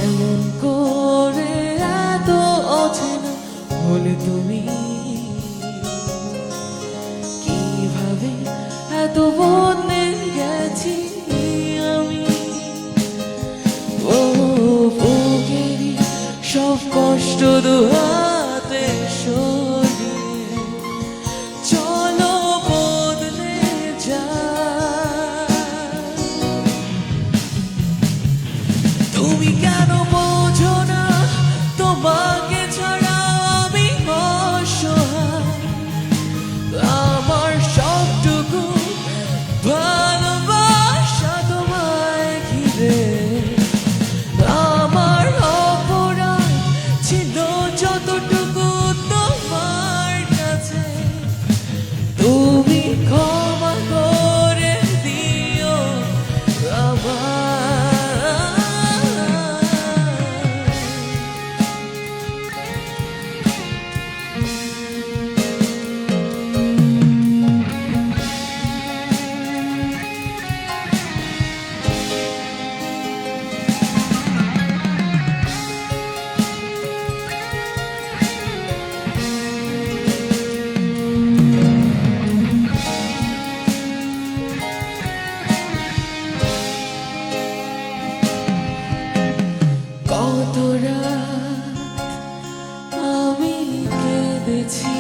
কেমন করে এত অচেনা হলে তুমি, কিভাবে এত বদলে গেছি আমি। ও বুকেরই সব কষ্ট দুহাতে সরিয়ে চলো বদলে যায়। তুমি কেন বোঝো না তোমাকে ছাড়া আমি অসহায়, আমার সবটুকু ভালোবাসা তোমায় ঘিরে। আমার অপরাধ ছিল যতটুকু তোমার কাছে, তুমি ক্ষমা করে দিও কত রাত আমি কেঁদেছি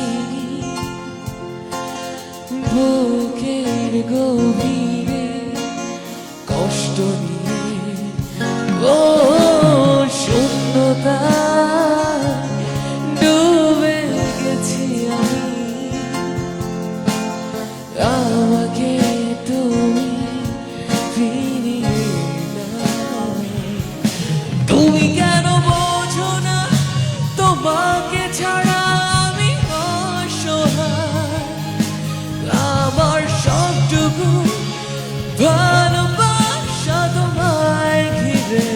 বুকের গভীরে কষ্ট নিয়ে। ও শূন্যতা ডুবে গেছি আমি, আমাকে তুমি ফিরিয়ে দাও। তুমি কেন বোঝো না তোমাকে ছাড়া আমি অসহায়, আমার সবটুকু ভালোবাসা তোমায় ঘিরে।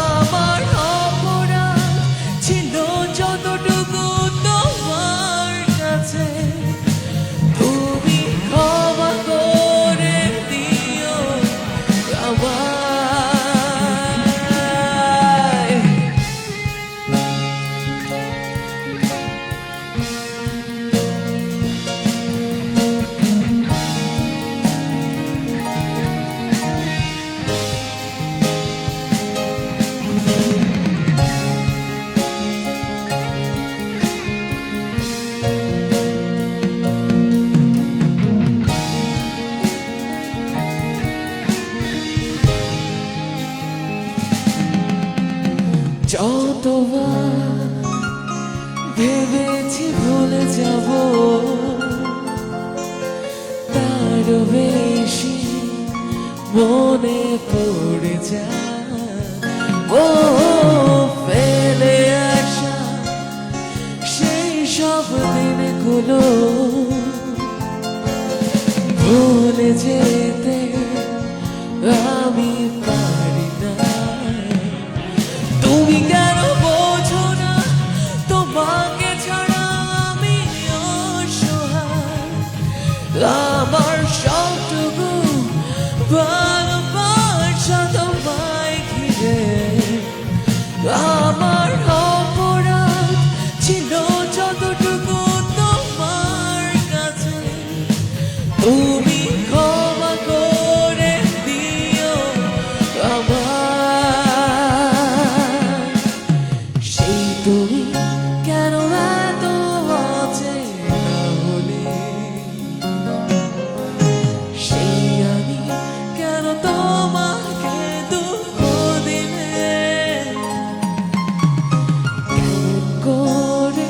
আমার অপরাধ ছিল যতটুকু তোমার কাছে, তুমি ক্ষমা করে দিও আমায়। যতবার ভেবেছি ভুলে যাব, তারও বেশি মনে পড়ে যায়। ও ফেলে আসা সেই সব দিনগুলো ভুলে যেতে আমি পারি না। তুমি কেন বোঝো না তোমাকে ছাড়া আমি অসহায়, আমার সবটুকু ভালোবাসা তোমায় ঘিরে। আমার অপরাধ ছিল যতটুকু তোমার কাছে, তুমি ক্ষমা করে দিও আমায়। সেই তুমি কেন এত অচেনা হলে, সেই আমি কেন তোমাকে দুঃখ দিলে। কেমন করে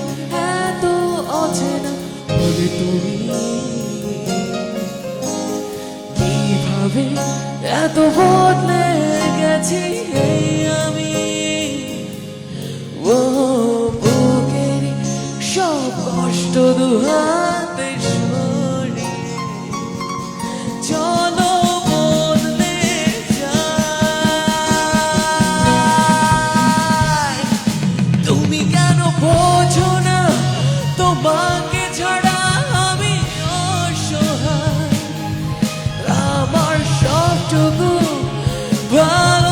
এত অচেনা হলে তুমি, কিভাবে এত বদলে গেছি আমি। ও বুকের সব কষ্ট দুহাতে সরিয়ে চলো বদলে যায়। তুমি কেন বোঝো না তোমাকে ছাড়া আমি অসহায়, আমার সবটুকু ভালো